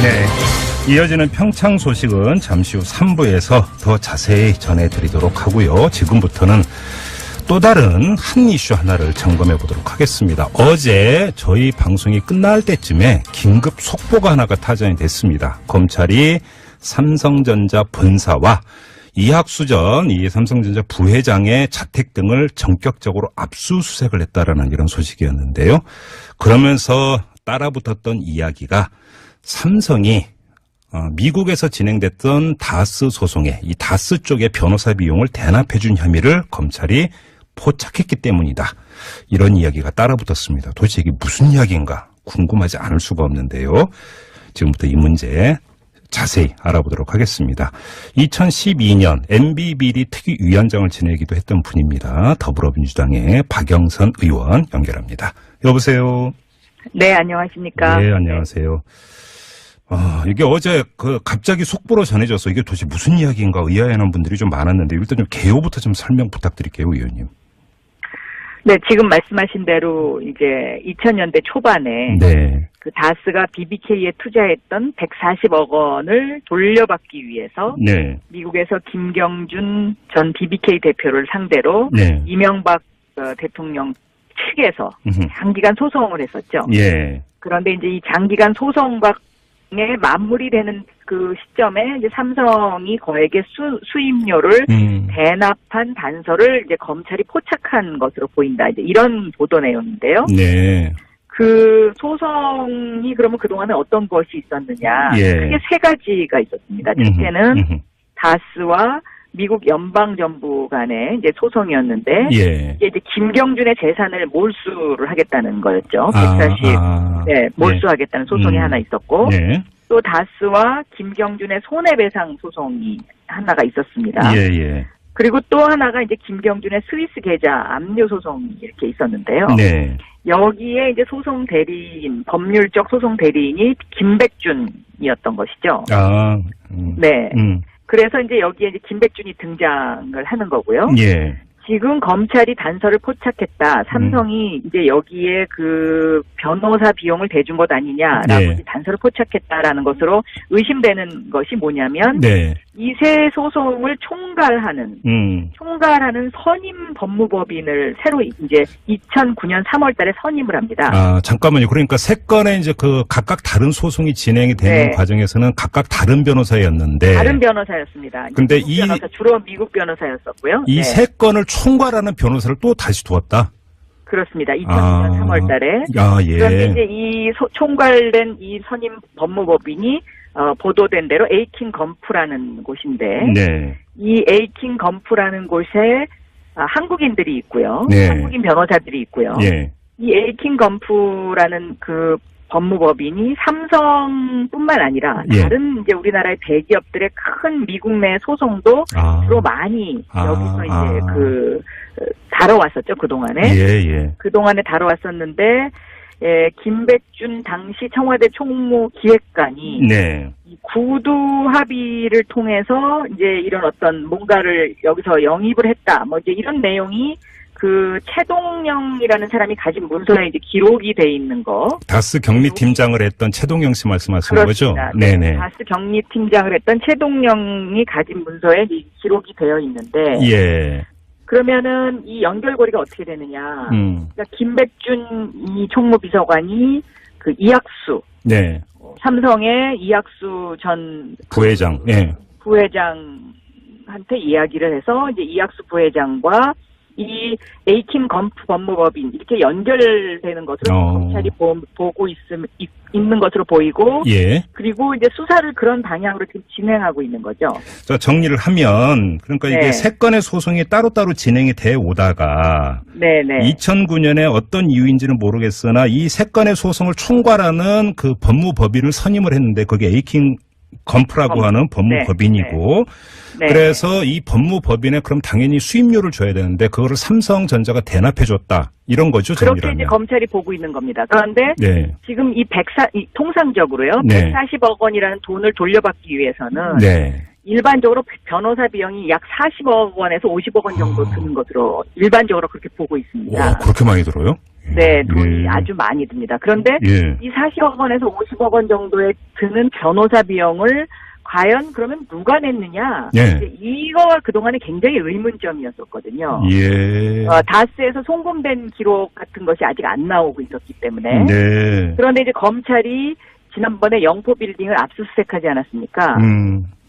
네, 이어지는 평창 소식은 잠시 후 3부에서 더 자세히 전해드리도록 하고요. 지금부터는 또 다른 한 이슈 하나를 점검해 보도록 하겠습니다. 어제 저희 방송이 끝날 때쯤에 긴급 속보가 하나가 타전이 됐습니다. 검찰이 삼성전자 본사와 이학수 전 이 삼성전자 부회장의 자택 등을 전격적으로 압수수색을 했다라는 이런 소식이었는데요. 그러면서 따라붙었던 이야기가 삼성이 미국에서 진행됐던 다스 소송에 이 다스 쪽의 변호사 비용을 대납해준 혐의를 검찰이 포착했기 때문이다. 이런 이야기가 따라붙었습니다. 도대체 이게 무슨 이야기인가 궁금하지 않을 수가 없는데요. 지금부터 이 문제 자세히 알아보도록 하겠습니다. 2012년 MB비리 특위위원장을 지내기도 했던 분입니다. 더불어민주당의 박영선 의원 연결합니다. 여보세요. 네, 안녕하십니까. 네, 안녕하세요. 이게 어제 갑자기 속보로 전해져서 이게 도대체 무슨 이야기인가 의아해하는 분들이 좀 많았는데 일단 좀 개요부터 좀 설명 부탁드릴게요, 의원님. 네, 지금 말씀하신 대로 이제 2000년대 초반에 네. 그 다스가 BBK에 투자했던 140억 원을 돌려받기 위해서 네. 미국에서 김경준 전 BBK 대표를 상대로 네. 이명박 대통령 측에서 장기간 소송을 했었죠. 예. 그런데 이제 이 장기간 소송과 마무리되는 그 시점에 이제 삼성이 거액의 수임료를 대납한 단서를 이제 검찰이 포착한 것으로 보인다. 이제 이런 보도 내용인데요. 네. 그 소송이 그러면 그동안에 어떤 것이 있었느냐. 예. 크게 세 가지가 있었습니다. 첫째는 다스와 미국 연방정부 간의 이제 소송이었는데, 예. 이게 이제 김경준의 재산을 몰수를 하겠다는 거였죠. 140, 네, 몰수하겠다는 소송이 하나 있었고, 예. 또 다스와 김경준의 손해배상 소송이 하나가 있었습니다. 예, 예. 그리고 또 하나가 이제 김경준의 스위스 계좌 압류 소송이 이렇게 있었는데요. 네. 여기에 이제 소송 대리인, 법률적 소송 대리인이 김백준이었던 것이죠. 네. 그래서 이제 여기에 이제 김백준이 등장을 하는 거고요. 예. 지금 검찰이 단서를 포착했다. 삼성이 이제 여기에 그 변호사 비용을 대준 것 아니냐라고 네. 단서를 포착했다라는 것으로 의심되는 것이 뭐냐면 네. 이 세 소송을 총괄하는 선임 법무법인을 새로 이제 2009년 3월달에 선임을 합니다. 잠깐만요. 그러니까 세 건의 이제 그 각각 다른 소송이 진행이 되는 네. 과정에서는 각각 다른 변호사였는데. 다른 변호사였습니다. 근데 주로 미국 변호사였었고요. 이 세 건을 총괄하는 변호사를 또 다시 두었다. 그렇습니다. 2009년 3월달에. 예. 그런데 이제 이 총괄된 이 선임 법무법인이 보도된 대로 에이킹 건프라는 곳인데, 네. 이 에이킹 건프라는 곳에 한국인들이 있고요. 네. 한국인 변호사들이 있고요. 예. 이 에이킹 건프라는 그 법무법인이 삼성뿐만 아니라 예. 다른 이제 우리나라의 대기업들의 큰 미국 내 소송도 주로 많이 여기서 이제 다뤄왔었죠, 그동안에. 예. 그동안에 다뤄왔었는데, 김백준 당시 청와대 총무기획관이 네. 이 구두 합의를 통해서 이제 이런 어떤 뭔가를 여기서 영입을 했다. 뭐 이제 이런 내용이 그 최동영이라는 사람이 가진 문서에 이제 기록이 돼 있는 거. 다스 격리팀장을 했던 최동영 씨 말씀하시는 거죠? 네네. 다스 격리팀장을 했던 최동영이 가진 문서에 기록이 되어 있는데. 예. 그러면은 이 연결고리가 어떻게 되느냐. 그러니까 김백준 이 총무비서관이 그 이학수. 네. 삼성의 이학수 전 부회장. 예. 부회장한테 이야기를 해서 이제 이학수 부회장과 이 에이킴 건프 법무법인 이렇게 연결되는 것으로 검찰이 보고 있는 것으로 보이고, 예. 그리고 이제 수사를 그런 방향으로 지금 진행하고 있는 거죠. 자, 정리를 하면 그러니까 네. 이게 세 건의 소송이 따로따로 진행이 돼 오다가 네네. 2009년에 어떤 이유인지는 모르겠으나 이 세 건의 소송을 총괄하는 그 법무법인을 선임을 했는데 그게 에이킹 건프라고 하는 법무법인이고, 네. 그래서 이 법무법인에 그럼 당연히 수임료를 줘야 되는데 그거를 삼성전자가 대납해줬다 이런 거죠. 그렇게 정리하면. 이제 검찰이 보고 있는 겁니다. 그런데 네. 지금 통상적으로요. 네. 140억 원이라는 돈을 돌려받기 위해서는 네. 일반적으로 변호사 비용이 약 40억 원에서 50억 원 정도 드는 것으로 일반적으로 그렇게 보고 있습니다. 와, 그렇게 많이 들어요? 네, 돈이 아주 많이 듭니다. 그런데 이 40억 원에서 50억 원 정도에 드는 변호사 비용을 과연 그러면 누가 냈느냐? 이거가 그동안에 굉장히 의문점이었었거든요. 다스에서 송금된 기록 같은 것이 아직 안 나오고 있었기 때문에. 그런데 이제 검찰이 지난번에 영포 빌딩을 압수수색하지 않았습니까?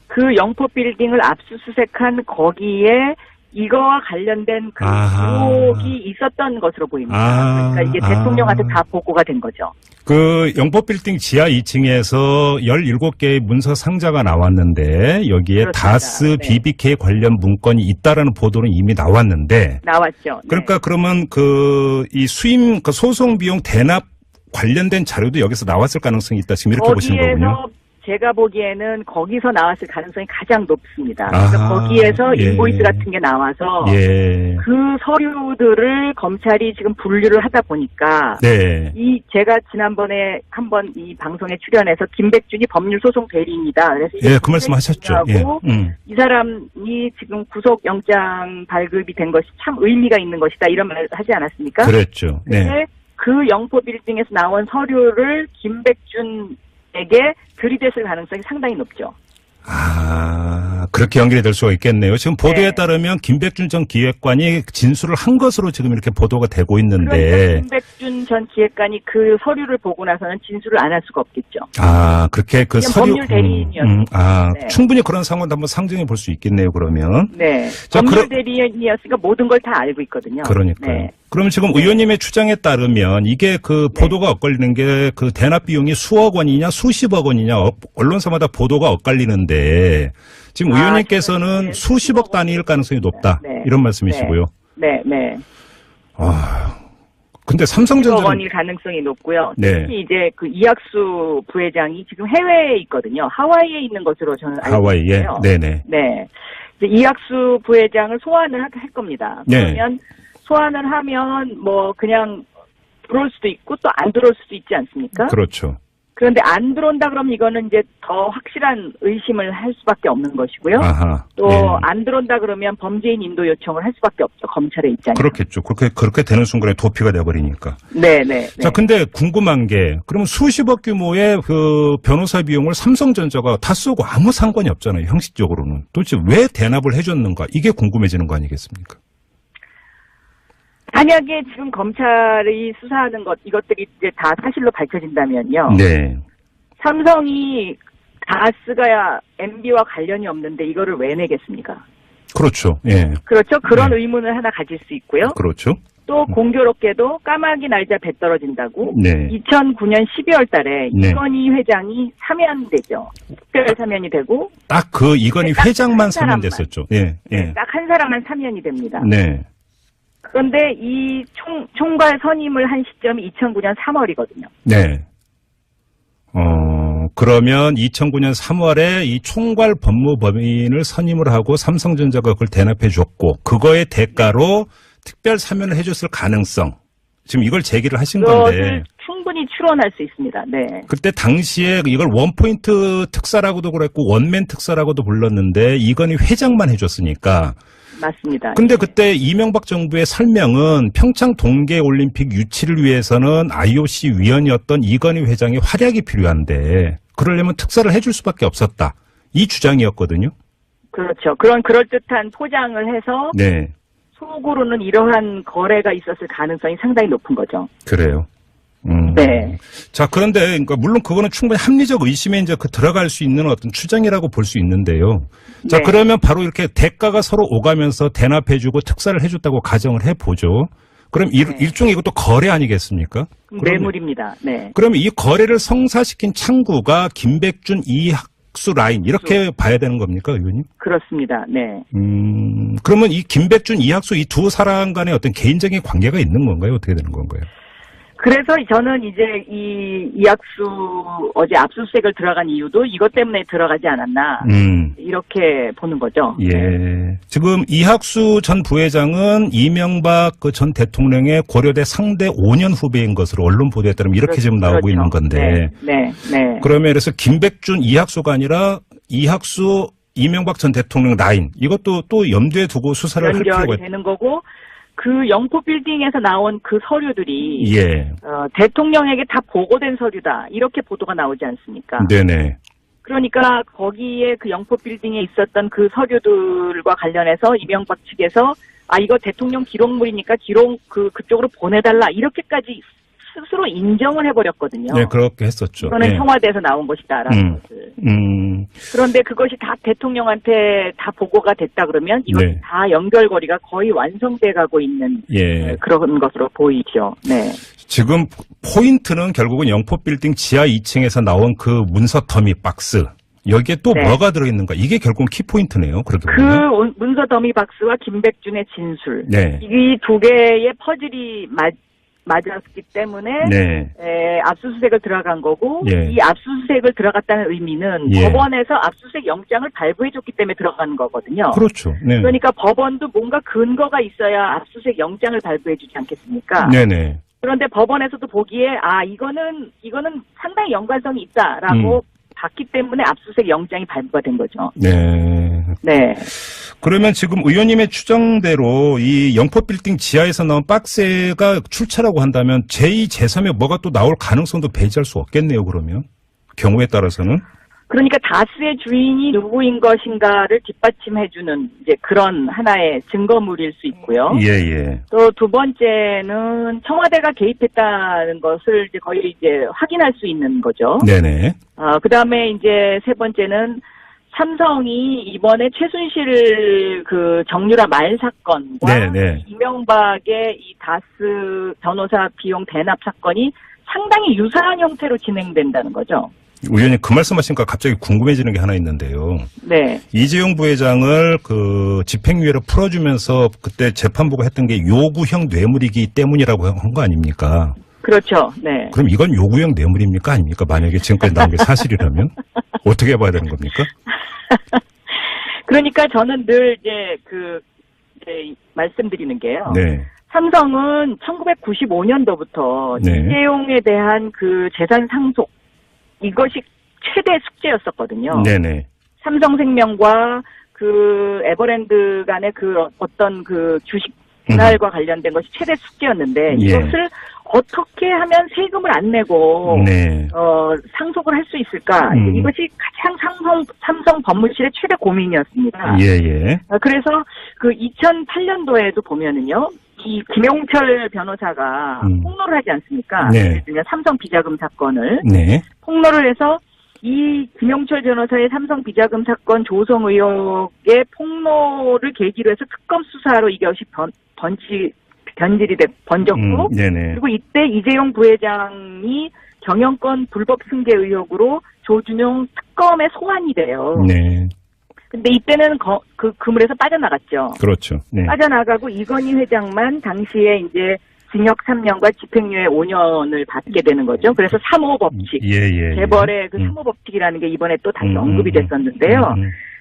그 영포 빌딩을 압수수색한 거기에 이거와 관련된 그 기록이 있었던 것으로 보입니다. 그러니까 이게 대통령한테 다 보고가 된 거죠. 그 영포빌딩 지하 2층에서 17개의 문서 상자가 나왔는데 여기에 그렇습니다. 다스 BBK 관련 문건이 있다라는 보도는 이미 나왔는데 나왔죠. 그러니까 그러면 그 이 수임 그 소송 비용 대납 관련된 자료도 여기서 나왔을 가능성이 있다. 지금 이렇게 보시는 거군요. 제가 보기에는 거기서 나왔을 가능성이 가장 높습니다. 그래서 거기에서 인보이스 같은 게 나와서 그 서류들을 검찰이 지금 분류를 하다 보니까 제가 지난번에 한번 이 방송에 출연해서 김백준이 법률소송 대리인이다. 그래서 그 말씀하셨죠. 이 사람이 지금 구속영장 발급이 된 것이 참 의미가 있는 것이다. 이런 말을 하지 않았습니까? 그랬죠. 근데 그 영포 빌딩에서 나온 서류를 김백준에게 들이댔을 가능성이 상당히 높죠. 그렇게 연결이 될 수가 있겠네요. 지금 보도에 따르면 김백준 전 기획관이 진술을 한 것으로 지금 이렇게 보도가 되고 있는데. 그러니까 김백준 전 기획관이 그 서류를 보고 나서는 진술을 안 할 수가 없겠죠. 그렇게 그 서류. 법률 대리인이었으니까. 충분히 그런 상황도 한번 상정해 볼 수 있겠네요, 그러면. 법률 대리인이었으니까 모든 걸 다 알고 있거든요. 그러니까요. 그러면 지금 의원님의 주장에 따르면 이게 그 보도가 엇갈리는 게 그 대납 비용이 수억 원이냐 수십억 원이냐 언론사마다 보도가 엇갈리는데 지금 의원님께서는 수십억 단위일 가능성이 높다. 이런 말씀이시고요. 근데 삼성전자 10억 원일 가능성이 높고요. 특히 이제 그 이학수 부회장이 지금 해외에 있거든요. 하와이에 있는 것으로 저는 알고 있어요. 이제 이학수 부회장을 소환을 할 겁니다. 그러면 소환을 하면 뭐 그냥 들어올 수도 있고 또 안 들어올 수도 있지 않습니까? 그렇죠. 그런데 안 들어온다 그러면 이거는 이제 더 확실한 의심을 할 수밖에 없는 것이고요. 또 안 들어온다 그러면 범죄인 인도 요청을 할 수밖에 없죠. 검찰의 입장에. 그렇겠죠. 그렇게 되는 순간에 도피가 돼버리니까. 자, 근데 궁금한 게 그러면 수십억 규모의 그 변호사 비용을 삼성전자가 다 쓰고 아무 상관이 없잖아요. 형식적으로는. 도대체 왜 대납을 해줬는가? 이게 궁금해지는 거 아니겠습니까? 만약에 지금 검찰이 수사하는 이것들이 이제 다 사실로 밝혀진다면요. 삼성이 다스가 MB와 관련이 없는데 이거를 왜 내겠습니까? 그렇죠. 그렇죠. 그런 의문을 하나 가질 수 있고요. 그렇죠. 또 공교롭게도 까마귀 날짜 배 떨어진다고 2009년 12월 달에 이건희 회장이 사면되죠. 특별 사면이 되고 딱 그 이건희 회장만 사면됐었죠. 딱 한 사람만 사면이 됩니다. 그런데 이 총괄 선임을 한 시점이 2009년 3월이거든요. 그러면 2009년 3월에 이 총괄 법무법인을 선임을 하고 삼성전자가 그걸 대납해 줬고 그거의 대가로 특별 사면을 해줬을 가능성. 지금 이걸 제기를 하신 건데. 충분히 추론할 수 있습니다. 그때 당시에 이걸 원포인트 특사라고도 그랬고 원맨 특사라고도 불렀는데 이건희 회장만 해줬으니까. 맞습니다. 근데 그때 이명박 정부의 설명은 평창 동계올림픽 유치를 위해서는 IOC 위원이었던 이건희 회장의 활약이 필요한데 그러려면 특사를 해줄 수밖에 없었다. 이 주장이었거든요. 그렇죠. 그런 그럴듯한 포장을 해서 속으로는 이러한 거래가 있었을 가능성이 상당히 높은 거죠. 그래요. 자, 그런데, 그러니까, 물론 그거는 충분히 합리적 의심에 이제 들어갈 수 있는 어떤 추정이라고 볼 수 있는데요. 자, 그러면 바로 이렇게 대가가 서로 오가면서 대납해주고 특사를 해줬다고 가정을 해보죠. 그럼 일종의 이것도 거래 아니겠습니까? 매물입니다. 그러면 이 거래를 성사시킨 창구가 김백준, 이학수 라인, 이렇게 봐야 되는 겁니까, 의원님? 그렇습니다. 그러면 이 김백준, 이학수 이 두 사람 간에 어떤 개인적인 관계가 있는 건가요? 어떻게 되는 건가요? 그래서 저는 이제 이학수 어제 압수수색을 들어간 이유도 이것 때문에 들어가지 않았나 이렇게 보는 거죠. 지금 이학수 전 부회장은 이명박 그 전 대통령의 고려대 상대 5년 후배인 것으로 언론 보도에 따르면 이렇게 지금 나오고 있는 건데. 그러면 그래서 김백준, 이학수가 아니라 이학수, 이명박 전 대통령 라인 이것도 또 염두에 두고 수사를 할 필요가 되는 거고. 그 영포 빌딩에서 나온 그 서류들이 예. 대통령에게 다 보고된 서류다. 이렇게 보도가 나오지 않습니까? 네네. 그러니까 거기에 그 영포 빌딩에 있었던 그 서류들과 관련해서 이명박 측에서 이거 대통령 기록물이니까 그쪽으로 보내달라. 이렇게까지 스스로 인정을 해버렸거든요. 네, 그렇게 했었죠. 이거는 예. 청와대에서 나온 것이다라는 것을. 그런데 그것이 다 대통령한테 다 보고가 됐다 그러면 이것이 네. 다 연결고리가 거의 완성돼 가고 있는 예. 그런 것으로 보이죠. 네. 지금 포인트는 결국은 영포빌딩 지하 2층에서 나온 그 문서 더미 박스. 여기에 또 네. 뭐가 들어있는가? 이게 결국은 키포인트네요. 그렇게 그 보면. 문서 더미 박스와 김백준의 진술. 네. 이 두 개의 퍼즐이 맞았기 때문에 네. 압수수색을 들어간 거고 예. 이 압수수색을 들어갔다는 의미는 예. 법원에서 압수수색 영장을 발부해줬기 때문에 들어간 거거든요. 그렇죠. 네. 그러니까 법원도 뭔가 근거가 있어야 압수수색 영장을 발부해주지 않겠습니까? 네네. 그런데 법원에서도 보기에 이거는 상당히 연관성이 있다라고 봤기 때문에 압수수색 영장이 발부가 된 거죠. 네. 네. 그러면 지금 의원님의 추정대로 이 영포빌딩 지하에서 나온 박스가 출처라고 한다면 제2, 제3에 뭐가 또 나올 가능성도 배제할 수 없겠네요, 그러면. 경우에 따라서는. 그러니까 다스의 주인이 누구인 것인가를 뒷받침해주는 이제 그런 하나의 증거물일 수 있고요. 예. 또 두 번째는 청와대가 개입했다는 것을 이제 거의 이제 확인할 수 있는 거죠. 네네. 그 다음에 이제 세 번째는 삼성이 이번에 최순실 그 정유라 말 사건과 네네. 이명박의 이 다스 변호사 비용 대납 사건이 상당히 유사한 형태로 진행된다는 거죠. 의원님 그 말씀하시니까 갑자기 궁금해지는 게 하나 있는데요. 네. 이재용 부회장을 그 집행유예로 풀어주면서 그때 재판부가 했던 게 요구형 뇌물이기 때문이라고 한 거 아닙니까? 그렇죠. 네. 그럼 이건 요구형 뇌물입니까? 아닙니까? 만약에 지금까지 나온 게 사실이라면? 어떻게 봐야 되는 겁니까? 그러니까 저는 늘 이제 말씀드리는 게요. 네. 삼성은 1995년도부터 네. 이재용에 대한 그 재산 상속 이것이 최대 숙제였었거든요. 네네. 삼성생명과 그 에버랜드 간의 그 어떤 그 주식 분할과 관련된 것이 최대 숙제였는데 예. 이것을 어떻게 하면 세금을 안 내고 네. 상속을 할 수 있을까? 이것이 가장 삼성 법무실의 최대 고민이었습니다. 예. 그래서 그 2008년도에도 보면은요. 이 김용철 변호사가 폭로를 하지 않습니까? 네. 예를 들면 삼성 비자금 사건을 네. 폭로를 해서 이 김용철 변호사의 삼성 비자금 사건 조성 의혹의 폭로를 계기로 해서 특검 수사로 이것이 변질이 번졌고 네네. 그리고 이때 이재용 부회장이 경영권 불법 승계 의혹으로 조준용 특검에 소환이 돼요. 네. 근데 이때는 그 그물에서 빠져나갔죠. 그렇죠. 네. 빠져나가고 이건희 회장만 당시에 이제 징역 3년과 집행유예 5년을 받게 되는 거죠. 그래서 3호 법칙. 예. 재벌의 그 3호 법칙이라는 게 이번에 또 다시 언급이 됐었는데요.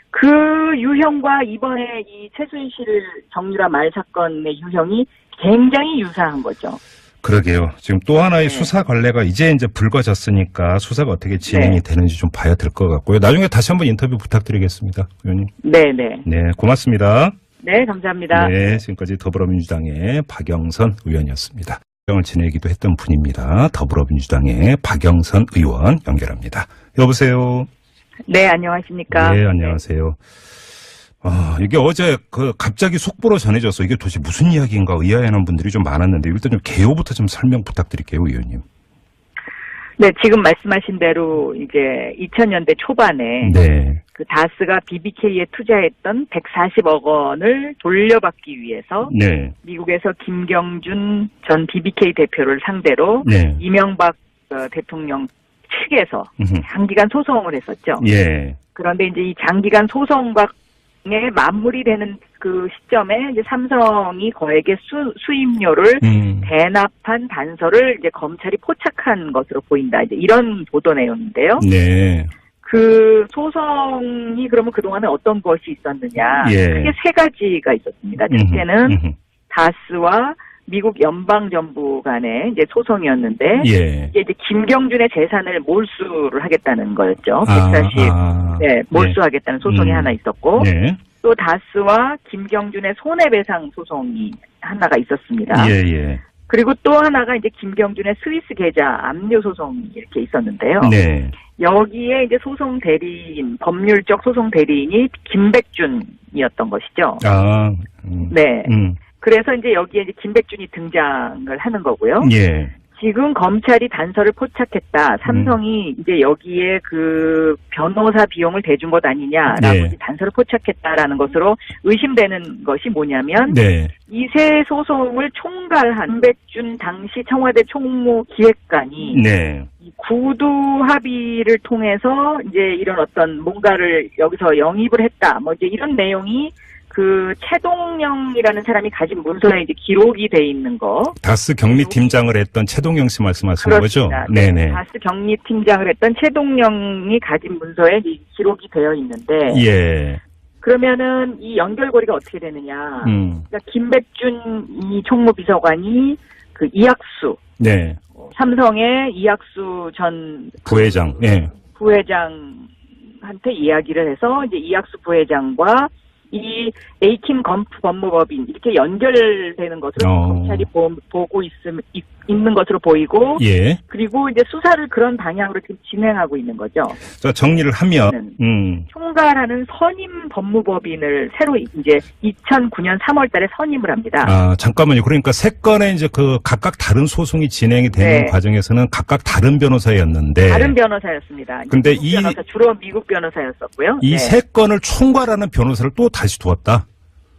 그 유형과 이번에 이 최순실 정유라 말 사건의 유형이 굉장히 유사한 거죠. 그러게요. 지금 또 하나의 네. 수사 관례가 이제 불거졌으니까 수사가 어떻게 진행이 되는지 좀 봐야 될 것 같고요. 나중에 다시 한번 인터뷰 부탁드리겠습니다. 의원님. 네네. 네, 고맙습니다. 네, 감사합니다. 네, 지금까지 더불어민주당의 박영선 의원이었습니다. 을 지내기도 했던 분입니다. 더불어민주당의 박영선 의원 연결합니다. 여보세요. 네, 안녕하십니까. 네, 안녕하세요. 이게 어제 갑자기 속보로 전해져서 이게 도대체 무슨 이야기인가 의아해하는 분들이 좀 많았는데 일단 좀 개요부터 좀 설명 부탁드릴게요, 의원님. 네, 지금 말씀하신 대로 이제 2000년대 초반에 네. 그 다스가 BBK에 투자했던 140억 원을 돌려받기 위해서 네. 미국에서 김경준 전 BBK 대표를 상대로 네. 이명박 대통령 측에서 장기간 소송을 했었죠. 예. 그런데 이제 이 장기간 소송과 맞물이 되는 그 시점에 이제 삼성이 거액의 수임료를 대납한 단서를 이제 검찰이 포착한 것으로 보인다. 이제 이런 보도 내용인데요. 네. 그 소송이 그러면 그동안에 어떤 것이 있었느냐. 예. 크게 세 가지가 있었습니다. 첫째는 다스와 미국 연방정부 간의 이제 소송이었는데 예. 이게 이제 김경준의 재산을 몰수를 하겠다는 거였죠. 140 네, 몰수하겠다는 소송이 하나 있었고 네. 또 다스와 김경준의 손해배상 소송이 하나가 있었습니다. 예, 예. 그리고 또 하나가 이제 김경준의 스위스 계좌 압류 소송이 이렇게 있었는데요. 네. 여기에 이제 소송 대리인, 법률적 소송 대리인이 김백준이었던 것이죠. 아, 네. 그래서 이제 여기에 이제 김백준이 등장을 하는 거고요. 예. 지금 검찰이 단서를 포착했다. 삼성이 이제 여기에 그 변호사 비용을 대준 것 아니냐라고 네. 단서를 포착했다라는 것으로 의심되는 것이 뭐냐면 네. 이 세 소송을 총괄한 김백준 당시 청와대 총무기획관이 네. 이 구두 합의를 통해서 이제 이런 어떤 뭔가를 여기서 영입을 했다. 뭐 이제 이런 내용이 그 최동영이라는 사람이 가진 문서에 이제 기록이 돼 있는 거. 다스 격리팀장을 했던 최동영 씨 말씀하시는 거죠? 그렇습니다. 네네. 다스 격리팀장을 했던 최동영이 가진 문서에 기록이 되어 있는데. 예. 그러면은 이 연결고리가 어떻게 되느냐. 그러니까 김백준 이 총무비서관이 그 이학수. 네. 삼성의 이학수 전 부회장. 예. 부회장한테 이야기를 해서 이제 이학수 부회장과 이 에이킴 검프 법무법인 이렇게 연결되는 것으로 검찰이 보고 있는 것으로 보이고, 예. 그리고 이제 수사를 그런 방향으로 지금 진행하고 있는 거죠. 자, 정리를 하면, 총괄하는 선임 법무법인을 새로 이제 2009년 3월달에 선임을 합니다. 아, 잠깐만요. 그러니까 세 건의 이제 그 각각 다른 소송이 진행이 되는 네. 과정에서는 각각 다른 변호사였는데. 다른 변호사였습니다. 근데 주로 미국 변호사였었고요. 이 세 건을 총괄하는 변호사를 또 다시 두었다?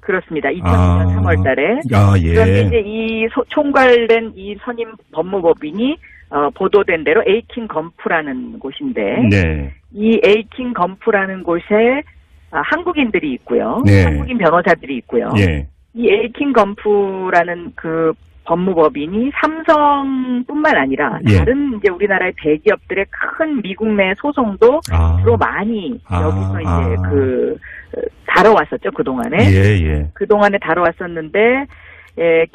그렇습니다. 2009년 3월 달에. 아, 예. 그런데 이제 이 총괄된 이 선임 법무법인이 보도된 대로 에이킹 검프라는 곳인데, 네. 이 에이킹 검프라는 곳에 한국인들이 있고요. 네. 한국인 변호사들이 있고요. 예. 이 에이킹 검프라는 그 법무법인이 삼성뿐만 아니라 예. 다른 이제 우리나라의 대기업들의 큰 미국 내 소송도 주로 많이 여기서 이제 다뤄왔었죠, 그동안에. 예, 예. 그동안에 다뤄왔었는데, 네.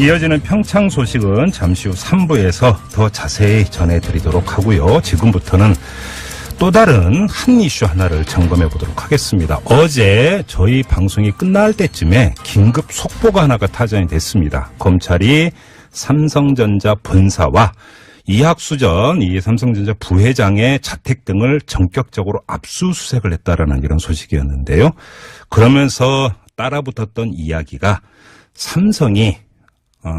이어지는 평창 소식은 잠시 후 3부에서 더 자세히 전해드리도록 하고요. 지금부터는 또 다른 한 이슈 하나를 점검해 보도록 하겠습니다. 어제 저희 방송이 끝날 때쯤에 긴급 속보가 하나가 타전이 됐습니다. 검찰이 삼성전자 본사와 이학수 전 이 삼성전자 부회장의 자택 등을 전격적으로 압수수색을 했다라는 이런 소식이었는데요. 그러면서 따라붙었던 이야기가 삼성이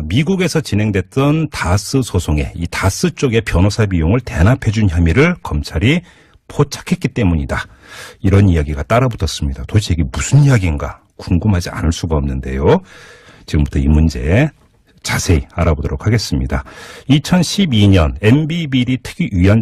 미국에서 진행됐던 다스 소송에 이 다스 쪽의 변호사 비용을 대납해 준 혐의를 검찰이 포착했기 때문이다. 이런 이야기가 따라붙었습니다. 도대체 이게 무슨 이야기인가 궁금하지 않을 수가 없는데요. 지금부터 이 문제 자세히 알아보도록 하겠습니다. 2012년 MB비리 특위위원장